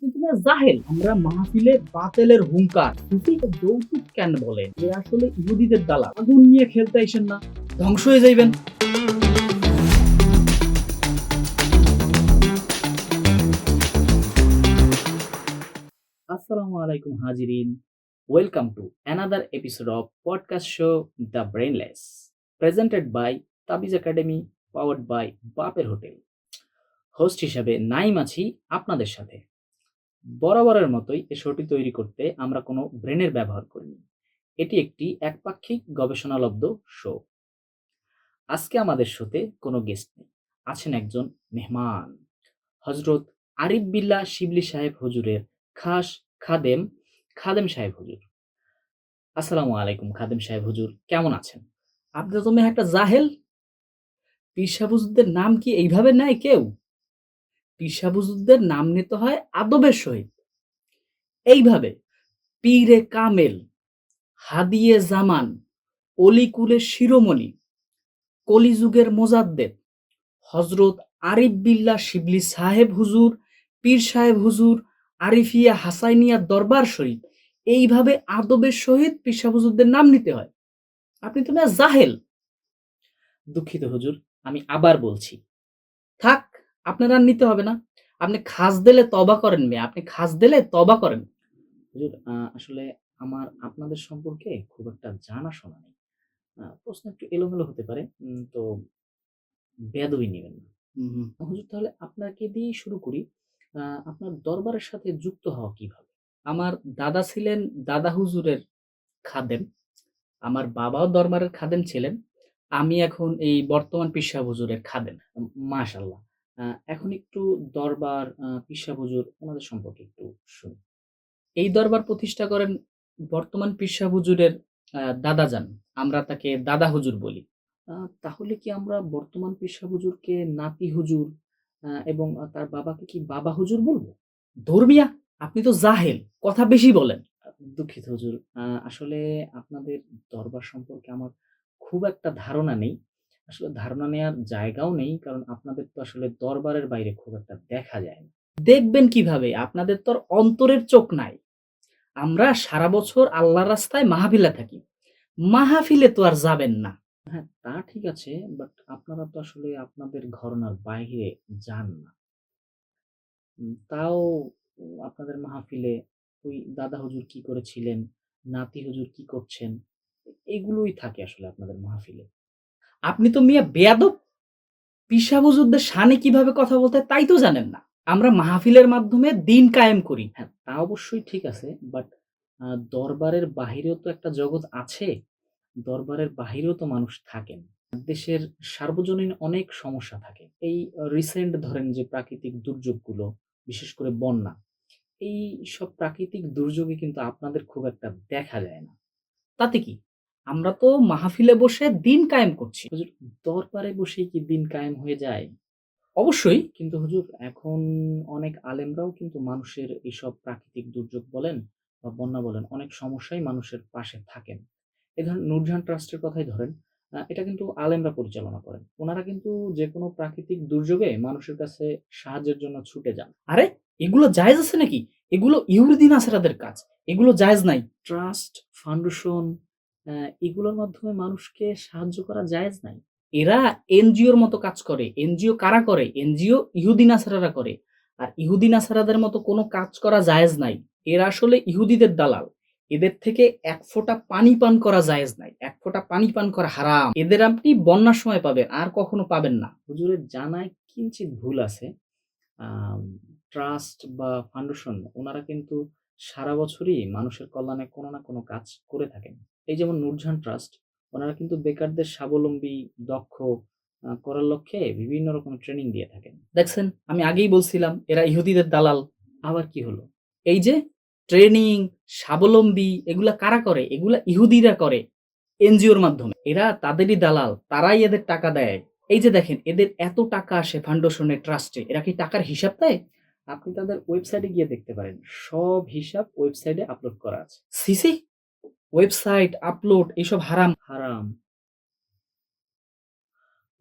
কিন্তু না জাহেল। আমরা মাহফিলে বাতেলের হুঙ্কার যৌতুক কেন বলেন? এরা আসলে ইহুদিদের দালাল। আগুন নিয়ে খেলতে আইসেন না, ধ্বংস হয়ে যাইবেন। আসসালামু আলাইকুম হাজিরিন। Welcome to another episode of podcast show the brainless, presented by Tabiz academy, powered by বাপের হোটেল। হোস্ট হিসাবে নাইম আছি আপনাদের সাথে। বরাবরের মতোই এই শোটি তৈরি করতে আমরা কোনো ব্রেনের ব্যবহার করিনি। এটি একটি একপাক্ষিক গবেষণালব্ধ শো। আজকে আমাদের শোতে কোনো গেস্ট নেই, আছেন একজন মেহমান, হজরত আরিফ বিল্লাহ শিবলি সাহেব হুজুরের খাস খাদেম, খাদেম সাহেব হুজুর। আসসালামু আলাইকুম খাদেম সাহেব হুজুর, কেমন আছেন? আপনি তো মেয়ে একটা জাহেল। পীর সাহেব হুজুরদের নাম কি এইভাবে নেয় কেউ? পীর সাহেব হুজুরদের নাম নিতে হয় আদবের সহিত, এইভাবে পীরে কামেল, হাদিয়ে জামান, অলিকুলের শিরোমণি, কলিযুগের মোজাদ্দেদ হজরত আরিফ বিল্লাহ শিবলি সাহেব হুজুর, পীর সাহেব হুজুর, আরিফিয়া হাসাইনিয়া দরবার শরীফ, এইভাবে আদবের সহিত পীর সাহেব হুজুরদের নাম নিতে হয়। আপনি তো না জাহেল। দুঃখিত হুজুর, আমি আবার বলছি, থাক, আপনার আর নিতে হবে না। আপনি খাস দিলে তবা করেন মেয়ে, আপনি খাস দিলে তবা করেন। হুজুর, আসলে আমার আপনাদের সম্পর্কে খুব একটা জানাশোনা নেই। প্রশ্ন একটু এলোমেলো হতে পারে, তো বেয়াদবি নিবেন না। হুজুর, তাহলে আপনাকে দিয়েই শুরু করি। আপনার দরবারের সাথে যুক্ত হওয়া কিভাবে? আমার দাদা ছিলেন দাদা হুজুরের খাদেম। আমার বাবাও দরবারের খাদেম ছিলেন। আমি এখন এই বর্তমান পীর সাহেব হুজুরের খাদেম। মাশাআল্লাহ। আ এখন একটু দরবার, পীর সাহেব হুজুর ওনাদের সম্পর্কে একটু শুনি। এই দরবার প্রতিষ্ঠা করেন বর্তমান পীর সাহেব হুজুরের দাদাজান। আমরা তাকে দাদা হুজুর বলি। আ তাহলে কি আমরা বর্তমান পীর সাহেব হুজুরকে নাতি হুজুর, এবং তার বাবাকে কি বাবা হুজুর বলবো? ধুর মিয়া, আপনি তো জাহেল, কথা বেশি বলেন। দুঃখিত হুজুর। আসলে আপনাদের দরবার সম্পর্কে আমার খুব একটা ধারণা নেই। আসলে ধারণা নেয়ার জায়গাও নেই। কারণ আপনাদের তো আসলে দরবারের বাইরে খুব একটা দেখা যায় না। দেখবেন কিভাবে? আপনাদের তো আর অন্তরের চোখ নাই। আমরা সারা বছর আল্লাহর রাস্তায় মাহফিলে থাকি। মাহফিলে তো আর যাবেন না। হ্যাঁ, তা ঠিক আছে। বাট আপনারা তো আসলে আপনাদের ঘরানার বাহিরে যান না। তাও আপনাদের মাহফিলে ওই দাদা হুজুর কি করেছিলেন, নাতি হুজুর কি করছেন, এগুলোই থাকে আসলে আপনাদের মাহফিলে। আপনি তো মিয়া বেয়াদব! পীর সাহেব হুজুরদের শানে কিভাবে কথা বলতে হয় তাই তো জানেন না। আমরা মাহফিলের মাধ্যমে দিন কায়েম করি। হ্যাঁ, তা অবশ্যই ঠিক আছে। বাট আ দরবারের বাহিরেও তো একটা জগৎ আছে। দরবারের বাহিরেও তো মানুষ থাকেন। দেশের সার্বজনীন অনেক সমস্যা থাকে। এই রিসেন্ট ধরেন যে প্রাকৃতিক দুর্যোগগুলো, বিশেষ করে বন্যা, এই সব প্রাকৃতিক দুর্যোগে কিন্তু আপনাদের খুব একটা দেখা যায় না। তাতে কি? আমরা তো মাহফিলে বসে দিন কায়েম করছি। হুজুর, দরবারে বসেই কি দিন কায়েম হয়ে যায়? অবশ্যই। কিন্তু হুজুর, এখন অনেক আলেমরাও কিন্তু মানুষের এসব প্রাকৃতিক দুর্যোগ বলেন বা বন্যা বলেন, অনেক সমস্যায় মানুষের পাশে থাকেন। এই ধরেন নূরজাহান ট্রাস্টের কথাই ধরেন, এটা কিন্তু আলেমরা পরিচালনা করেন। উনারা কিন্তু যেকোনো প্রাকৃতিক দুর্যোগে মানুষের কাছে সাহায্যের জন্য ছুটে যান। আরে! এগুলো জায়েজ আছে নাকি? এগুলো ইহুদি নাছারাদের কাজ। এগুলো জায়েজ নাই। ট্রাস্ট, ফাউন্ডেশন, এগুলোর মাধ্যমে মানুষকে সাহায্য করা জায়েজ নাই। এরা এনজিওর মতো কাজ করে। এনজিও কারা করে? এনজিও ইহুদি নাছারারা করে। আর ইহুদি নাছারাদের মতো কোনো কাজ করা জায়েজ নাই। এরা আসলে ইহুদিদের দালাল। এদের থেকে এক ফোঁটা পানি পান করা জায়েজ নাই। এক ফোঁটা পানি পান করা হারাম। এদের আপনি বন্যার সময় পাবেন, আর কখনো পাবেন না। হুজুরের জানায় কিঞ্চিৎ ভুল আছে। আম ট্রাস্ট বা ফাউন্ডেশন উনারা কিন্তু সারা বছরই মানুষের কল্যাণে কোনো না কোনো কাজ করে থাকেন। এই যেমন নূরজাহান ট্রাস্ট, ওনারা কিন্তু বেকারদের স্বাবলম্বী, দক্ষ করার লক্ষ্যে বিভিন্ন রকমের ট্রেনিং দিয়ে থাকেন। দেখছেন, আমি আগেই বলছিলাম এরা ইহুদিদের দালাল। আবার কি হলো? এই যে ট্রেনিং, স্বাবলম্বী এগুলা কারা করে? এগুলা ইহুদিরা করে এনজিওর মাধ্যমে। এরা তাদেরই দালাল, তারাই এদের টাকা দেয়। এই যে দেখেন এদের এত টাকা আসে ফাউন্ডেশনে, ট্রাস্টে, এরা কি টাকার হিসাব দেয়? আপনি তাদের ওয়েবসাইটে গিয়ে দেখতে পারেন। সব হিসাব ওয়েবসাইটে আপলোড করা আছে। ছি, ছি! ওয়েবসাইট আপলোড এসব হারাম, হারাম।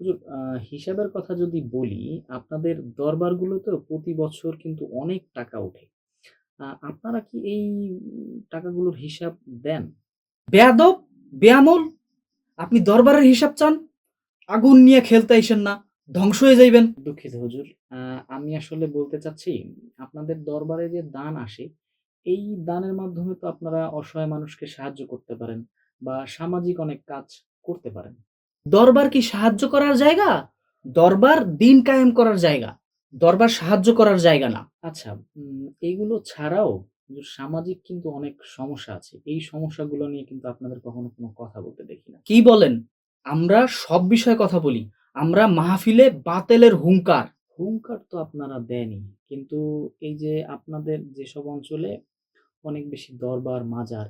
হুজুর, হিসাবের কথা যদি বলি, আপনাদের দরবারগুলোতেও প্রতি বছর কিন্তু অনেক টাকা ওঠে। আপনারা কি এই টাকাগুলোর হিসাব দেন? বেয়াদব, বেআমল, আপনি দরবারের হিসাব চান? আগুন নিয়ে খেলতে আইসেন না, ধ্বংস হয়ে যাইবেন। দুঃখিত হুজুর। আমি আসলে বলতে চাচ্ছি, আপনাদের দরবারে যে দান আসে, এই দানের মাধ্যমে তো আপনারা অসহায় মানুষকে সাহায্য করতে পারেন বা সামাজিক অনেক কাজ করতে পারেন। দরবার কি সাহায্য করার জায়গা? দরবার দিন কায়েম করার জায়গা, দরবার সাহায্য করার জায়গা না। আচ্ছা, এইগুলো ছাড়াও হুজুর সামাজিক কিন্তু অনেক সমস্যা আছে। এই সমস্যাগুলো নিয়ে কিন্তু আপনাদের কখনো কোনো কথা বলতে দেখি না। কি বলেন? আমরা সব বিষয়ে কথা বলি। আমরা মাহফিলে বাতেলের হুঙ্কার। হুঙ্কার তো আপনারা দেনই। কিন্তু এই যে আপনাদের যেসব অঞ্চলে অনেক বেশি দরবার, মাজার,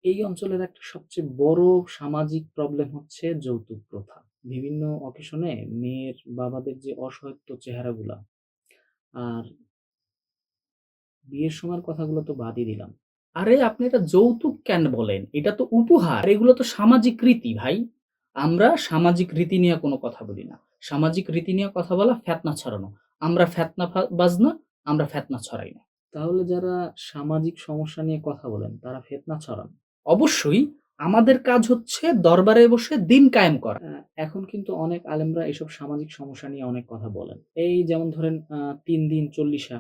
এই অঞ্চলের একটা সবচেয়ে বড় সামাজিক প্রবলেম হচ্ছে যৌতুক প্রথা। বিভিন্ন অকেশনে মেয়ের বাবাদের যে অসহায়ত্ব চেহারাগুলা, আর বিয়ের সময়ের কথাগুলো তো বাদই দিলাম। আরে আপনি এটা যৌতুক কেন বলেন? এটা তো উপহার। এগুলো তো সামাজিক রীতি ভাই। আমরা সামাজিক রীতি নিয়ে কোনো কথা বলি না। সামাজিক রীতি নিয়ে কথা বলা ফেতনা ছড়ানো। আমরা ফেতনা বাজ না, আমরা ফেতনা ছড়াই না। তাহলে যারা সামাজিক সমস্যা নিয়ে কথা বলেন তারা ফিতনা ছড়ান। অবশ্যই আমাদের কাজ হচ্ছে দরবারে বসে দিন কায়েম করা। এখন কিন্তু অনেক আলেমরা এসব সামাজিক সমস্যা নিয়ে অনেক কথা বলেন। এই যেমন ধরেন ৩ দিন চল্লিশা,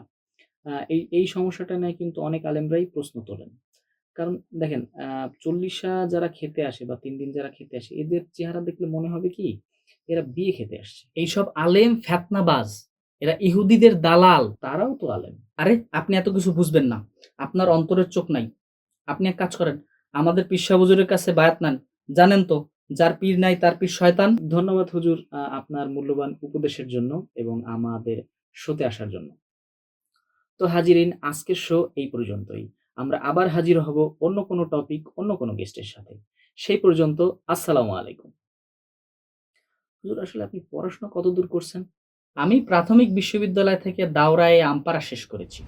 এই সমস্যাটা নিয়ে কিন্তু অনেক আলেমরাই প্রশ্ন তোলেন। কারণ দেখেন, চল্লিশা যারা খেতে আসে বা ৩ দিন যারা খেতে আসে, এদের চেহারা দেখলে মনে হবে কি এরা বিয়ে খেতে আসছে। এইসব আলেম ফেতনাবাজ। এরা ইহুদিদের দালাল। তারাও তো আলেম। আরে আপনি এত কিছু বুঝবেন না। আপনার অন্তরের চোখ নাই। আপনি এক কাজ করেন, আমাদের পীর সাহেব হুজুরের কাছে বায়াত নেন। জানেন তো, যার পীর নাই তার পীর শয়তান। ধন্যবাদ হুজুর আপনার মূল্যবান উপদেশের জন্য এবং আমাদের শোতে আসার জন্য। তো হাজিরিন, আজকের শো এই পর্যন্তই। আমরা আবার হাজির হব অন্য কোনো টপিক, অন্য কোনো গেস্টের সাথে। সেই পর্যন্ত আসসালামু আলাইকুম। হুজুর, আসলে আপনি পড়াশোনা কতদূর করছেন? আমি প্রাথমিক বিশ্ববিদ্যালয় থেকে দাওরায়ে আমপারা শেষ করেছি।